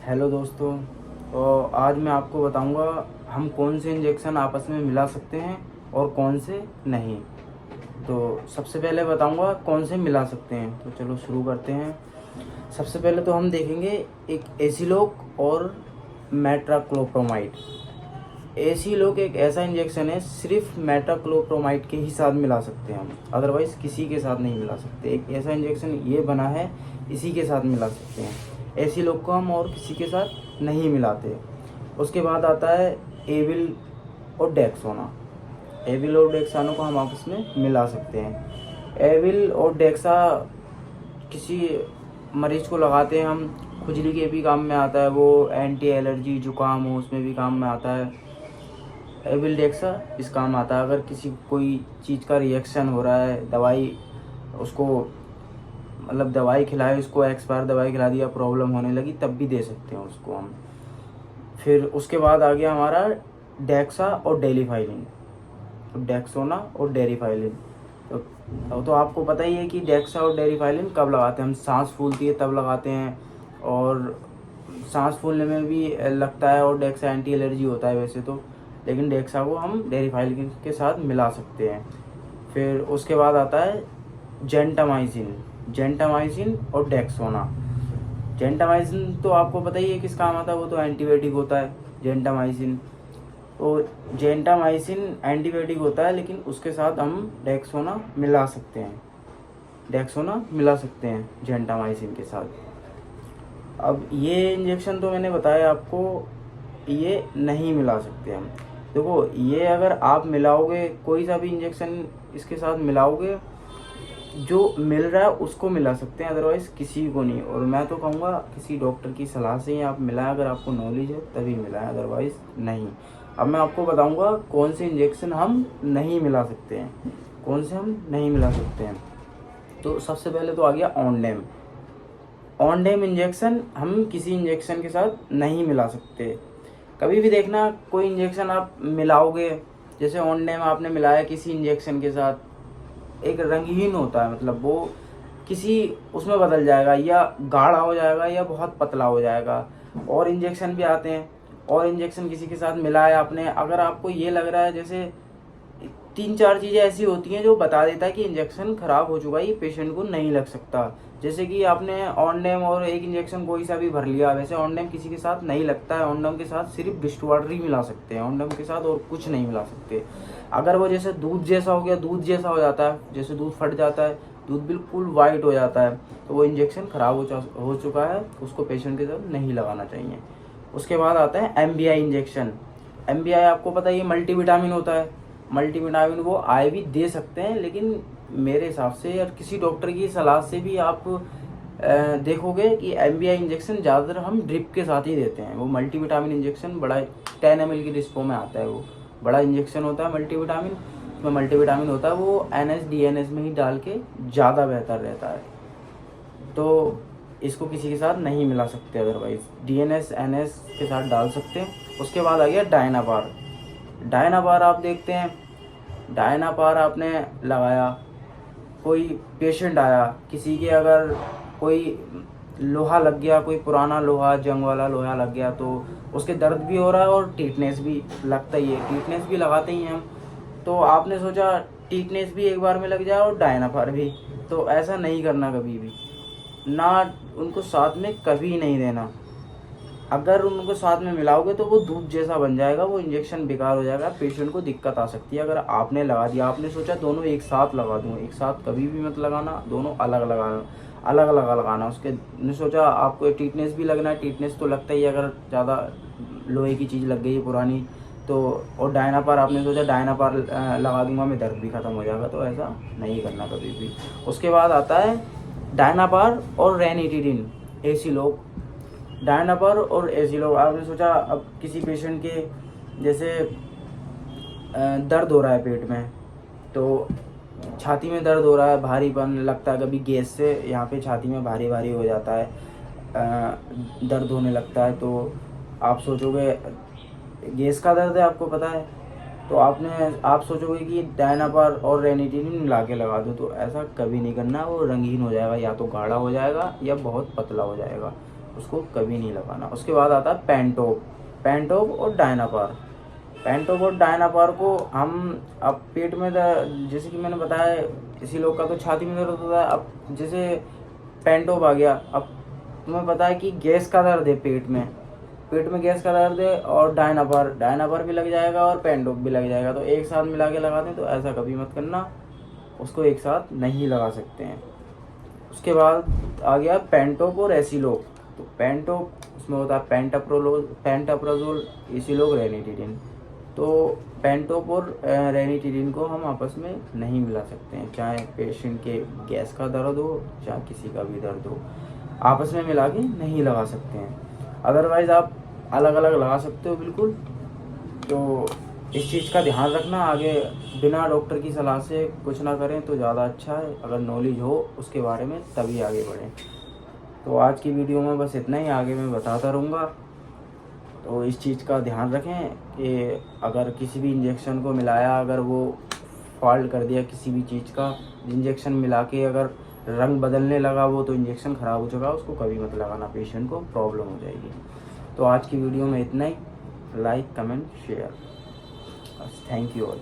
Hello दोस्तों। तो आज मैं आपको बताऊंगा हम कौन से इंजेक्शन आपस में मिला सकते हैं और कौन से नहीं। तो सबसे पहले बताऊंगा कौन से मिला सकते हैं। तो चलो शुरू करते हैं। सबसे पहले तो हम देखेंगे एक एसिलोक और मेट्राक्लोप्रोमाइड। एसिलोक एक ऐसा इंजेक्शन है, सिर्फ मेट्राक्लोप्रोमाइड के ही साथ मिला सकते हैं हम, अदरवाइज़ किसी के साथ नहीं मिला सकते। एक ऐसा इंजेक्शन ये बना है, इसी के साथ मिला सकते हैं। एसिलोक को हम और किसी के साथ नहीं मिलाते। उसके बाद आता है एविल और डेक्सोना। एविल और डेक्सानो को हम आपस में मिला सकते हैं। एविल और डेक्सा किसी मरीज को लगाते हैं हम, खुजली के भी काम में आता है, वो एंटी एलर्जी जुकाम हो उसमें भी काम में आता है। एविल डेक्सा इस काम आता है अगर किसी कोई चीज़ का रिएक्शन हो रहा है, दवाई उसको मतलब दवाई खिलाई, उसको एक्सपायर दवाई खिला दिया, प्रॉब्लम होने लगी, तब भी दे सकते हैं उसको हम। फिर उसके बाद आ गया हमारा डेक्सा और डेलिफाइलिन, तो डेक्सोना और डेरिफाइलिन। तो आपको पता ही है कि डेक्सा और डेरिफाइलिन कब लगाते हैं हम, सांस फूलती है तब लगाते हैं, और सांस फूलने में भी लगता है, और डेक्सा एंटी एलर्जी होता है वैसे तो, लेकिन डेक्सा को हम डेरिफाइलिन के साथ मिला सकते हैं। फिर उसके बाद आता है जेंटामाइसिन। जेंटामाइसिन और डेक्सोना। जेंटामाइसिन तो आपको पता ही है किस काम आता है, वो तो एंटीबायोटिक होता है जेंटामाइसिन। तो जेंटामाइसिन एंटीबायोटिक होता है, लेकिन उसके साथ हम डेक्सोना मिला सकते हैं। डेक्सोना मिला सकते हैं जेंटामाइसिन के साथ। अब ये इंजेक्शन तो मैंने बताया आपको, ये नहीं मिला सकते हम। देखो, ये अगर आप मिलाओगे कोई सा भी इंजेक्शन इसके साथ मिलाओगे, जो मिल रहा है उसको मिला सकते हैं, अदरवाइज़ किसी को नहीं। और मैं तो कहूँगा किसी डॉक्टर की सलाह से ही आप मिलाएं, अगर आपको नॉलेज है तभी मिलाएं, अदरवाइज़ नहीं। अब मैं आपको बताऊँगा कौन से इंजेक्शन हम नहीं मिला सकते हैं, कौन से हम नहीं मिला सकते हैं। तो सबसे पहले तो आ गया ऑनडेम। ऑनडेम इंजेक्शन हम किसी इंजेक्शन के साथ नहीं मिला सकते। कभी भी देखना कोई इंजेक्शन आप मिलाओगे, जैसे ऑनडेम आपने मिलाया किसी इंजेक्शन के साथ, एक रंगहीन होता है, मतलब वो किसी उसमें बदल जाएगा, या गाढ़ा हो जाएगा या बहुत पतला हो जाएगा। और इंजेक्शन भी आते हैं, और इंजेक्शन किसी के साथ मिलाया आपने, अगर आपको ये लग रहा है, जैसे 3-4 चीज़ें ऐसी होती हैं जो बता देता है कि इंजेक्शन ख़राब हो चुका है, ये पेशेंट को नहीं लग सकता। जैसे कि आपने ऑनडेम और एक इंजेक्शन कोई सा भी भर लिया, वैसे ऑनडेम किसी के साथ नहीं लगता है। ऑनडेम के साथ सिर्फ डिस्ट वाटर ही मिला सकते हैं, ऑनडेम के साथ और कुछ नहीं मिला सकते। अगर वो जैसे दूध जैसा हो गया, दूध जैसा हो जाता है, जैसे दूध फट जाता है, दूध बिल्कुल वाइट हो जाता है, तो वो इंजेक्शन ख़राब हो चुका है, उसको पेशेंट के साथ नहीं लगाना चाहिए। उसके बाद आता है एमबीआई इंजेक्शन। एमबीआई आपको पता है ये मल्टीविटामिन होता है। मल्टीविटामिन वो आए भी दे सकते हैं, लेकिन मेरे हिसाब से या किसी डॉक्टर की सलाह से भी आप देखोगे कि एमबीआई इंजेक्शन ज़्यादातर हम ड्रिप के साथ ही देते हैं। वो मल्टीविटामिन इंजेक्शन बड़ा 10 ml की डिस्पो में आता है, वो बड़ा इंजेक्शन होता है मल्टीविटामिन। उसमें मल्टीविटामिन होता है, वो NS DNS में ही डाल के ज़्यादा बेहतर रहता है। तो इसको किसी के साथ नहीं मिला सकते, अदरवाइज DNS NS के साथ डाल सकते हैं। उसके बाद आ गया डायनापार। डायनापार आप देखते हैं, डायनापार आपने लगाया, कोई पेशेंट आया, किसी के अगर कोई लोहा लग गया, कोई पुराना लोहा, जंग वाला लोहा लग गया, तो उसके दर्द भी हो रहा है और टीटनेस भी लगता ही है, टीटनेस भी लगाते ही हैं हम। तो आपने सोचा टीटनेस भी एक बार में लग जाए और डायनापार भी, तो ऐसा नहीं करना कभी भी, ना उनको साथ में कभी नहीं देना। अगर उनको साथ में मिलाओगे तो वो दूध जैसा बन जाएगा, वो इंजेक्शन बेकार हो जाएगा, पेशेंट को दिक्कत आ सकती है। अगर आपने लगा दिया, आपने सोचा दोनों एक साथ लगा दूँ, एक साथ कभी भी मत लगाना, दोनों अलग लगाना। उसके ने सोचा आपको टीटनेस भी लगना है, टीटनेस तो लगता ही है अगर ज़्यादा लोहे की चीज़ लग गई है पुरानी तो। और डायनापार आपने सोचा डायनापार लगा दूंगा मैं, दर्द भी ख़त्म हो जाएगा, तो ऐसा नहीं करना कभी भी। उसके बाद आता है डायनापार और रेनिटिडिन, एसिलोक। डायनापार और एसिलोक आपने सोचा, अब किसी पेशेंट के जैसे दर्द हो रहा है पेट में, तो छाती में दर्द हो रहा है, भारीपन लगता है, कभी गैस से यहाँ पे छाती में भारी भारी हो जाता है, दर्द होने लगता है, तो आप सोचोगे गैस का दर्द है, आपको पता है, तो आप सोचोगे कि डायनापार और रेनिटिडिन मिला के लगा दो, तो ऐसा कभी नहीं करना। वो रंगीन हो जाएगा, या तो गाढ़ा हो जाएगा या बहुत पतला हो जाएगा, उसको कभी नहीं लगाना। उसके बाद आता है पेंटोप। पेंटोप और डायनापार। पेंटोप और डायनापार को हम अब पेट में जैसे कि मैंने बताया, किसी लोग का तो छाती में दर्द होता है। अब जैसे पेंटोप आ गया, अब तुम्हें पता है कि गैस का दर्द है पेट में गैस का दर्द है, और डायनापार भी लग जाएगा और पेंटोप भी लग जाएगा, तो एक साथ मिला के लगाते हैं। तो ऐसा कभी मत करना, उसको एक साथ नहीं लगा सकते हैं। उसके बाद आ गया पेंटोप और एसिलोक। तो पेंटोप उसमें होता है पेंटाप्राजोल, एसिलोक रेनिटिडिन। तो पेंटोप और रेनिटिडिन को हम आपस में नहीं मिला सकते हैं, चाहे पेशेंट के गैस का दर्द हो चाहे किसी का भी दर्द हो, आपस में मिला के नहीं लगा सकते हैं। अदरवाइज़ आप अलग अलग लगा सकते हो बिल्कुल। तो इस चीज़ का ध्यान रखना, आगे बिना डॉक्टर की सलाह से कुछ ना करें तो ज़्यादा अच्छा है। अगर नॉलेज हो उसके बारे में तभी आगे बढ़ें। तो आज की वीडियो में बस इतना ही, आगे मैं बताता रहूँगा। तो इस चीज़ का ध्यान रखें कि अगर किसी भी इंजेक्शन को मिलाया, अगर वो फॉल्ट कर दिया किसी भी चीज़ का, इंजेक्शन मिला के अगर रंग बदलने लगा वो, तो इंजेक्शन ख़राब हो चुका, उसको कभी मत लगाना, पेशेंट को प्रॉब्लम हो जाएगी। तो आज की वीडियो में इतना ही। Like, comment, share. बस, थैंक यू ऑल।